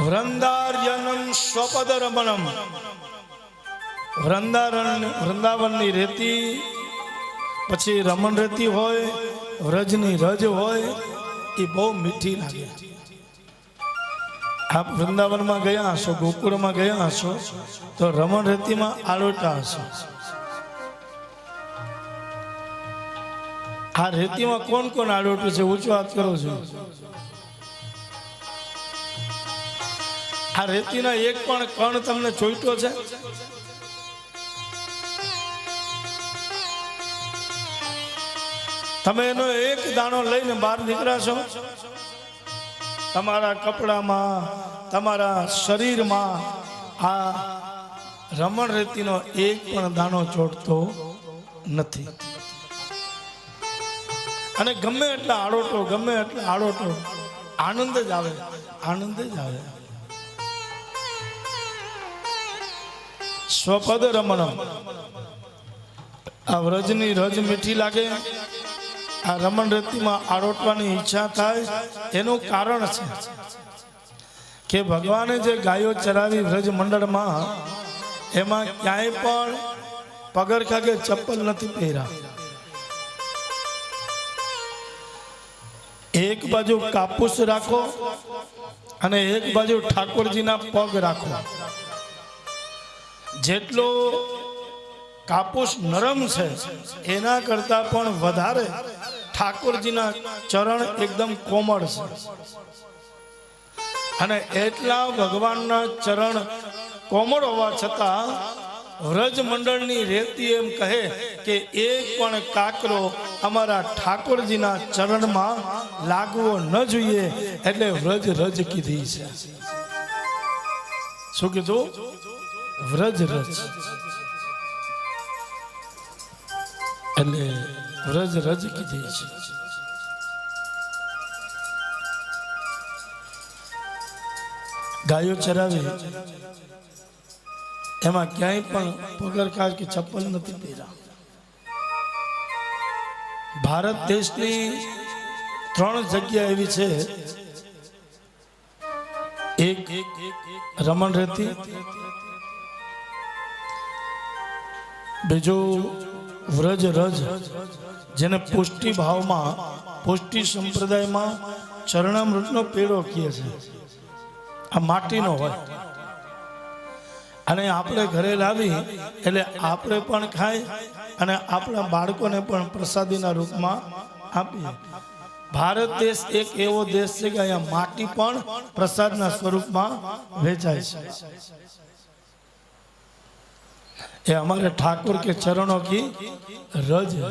વૃંદારયનમ સ્વપદ રમણમ. વૃંદાવનની રેતી, પછી રમણ રેતી હોય, વ્રજની રજ હોય, એ બહુ મીઠી લાગે. આપ વૃંદાવનમાં ગયા હશો, ગોકુળમાં ગયા હશો, તો રમણ રેતીમાં આલોટા હશો. આ રેતીમાં કોણ કોણ આલોટું છે? ઊંચો હાથ કરો છો. આ રેતીના એક પણ કણ તમને ચોઈટો છે? તમે એનો એક દાણો લઈને બહાર નીકળાશો, તમારા કપડામાં, તમારા શરીરમાં આ રમણ રેતીનો એક પણ દાણો ચોટતો નથી. અને ગમે એટલા આડોટો, ગમે એટલા આડોટો, આનંદ જ આવે, આનંદ જ આવે. સ્વપદ રમણમ. આ વ્રજની રજ મીઠી લાગે, આ રમણ રેતીમાં આરોટવાની ઈચ્છા થાય. એનું કારણ છે કે ભગવાને જે ગાયો ચરાવી વ્રજ મંડળમાં, એમાં ક્યાંય પણ પગરખા કે ચપ્પલ નથી પહેર્યા. એક બાજુ કાપૂસ રાખો અને એક બાજુ ઠાકોરજીના પગ રાખો. જેટલો કાપૂસ નરમ છે એના કરતા પણ વધારે ઠાકોરજીના ચરણ એકદમ કોમળ છે. અને એટલા ભગવાનના ચરણ કોમળ હોવા છતાં વ્રજ મંડળની રેતી એમ કહે કે એક પણ કાકરો અમારા ઠાકોરજીના ચરણમાં લાગવો ન જોઈએ, એટલે વ્રજ રજ કીધી છે. શું કીધું? વ્રજ રજ. એટલે વ્રજ રજ કીધી છે. ગાયો ચરાવી એમાં ક્યાંય પણ પગરખાં કે ચપ્પલ નથી પહેર્યા. ભારત દેશની 3 જગ્યા એવી છે. એક રમણ રેતી, બીજું વ્રજ રજ, જેને પુષ્ટિ ભાવમાં, પુષ્ટિ સંપ્રદાયમાં ચરણામૃતનો પેડો કહે છે. આ માટીનો હોય અને આપણે ઘરે લાવી એટલે આપણે પણ ખાઈ અને આપણા બાળકોને પણ પ્રસાદીના રૂપમાં આપીએ. ભારત દેશ એક એવો દેશ છે કે અહીંયા માટી પણ પ્રસાદના સ્વરૂપમાં વેચાય છે. એ हमारे ठाकुर के चरणों की रज है.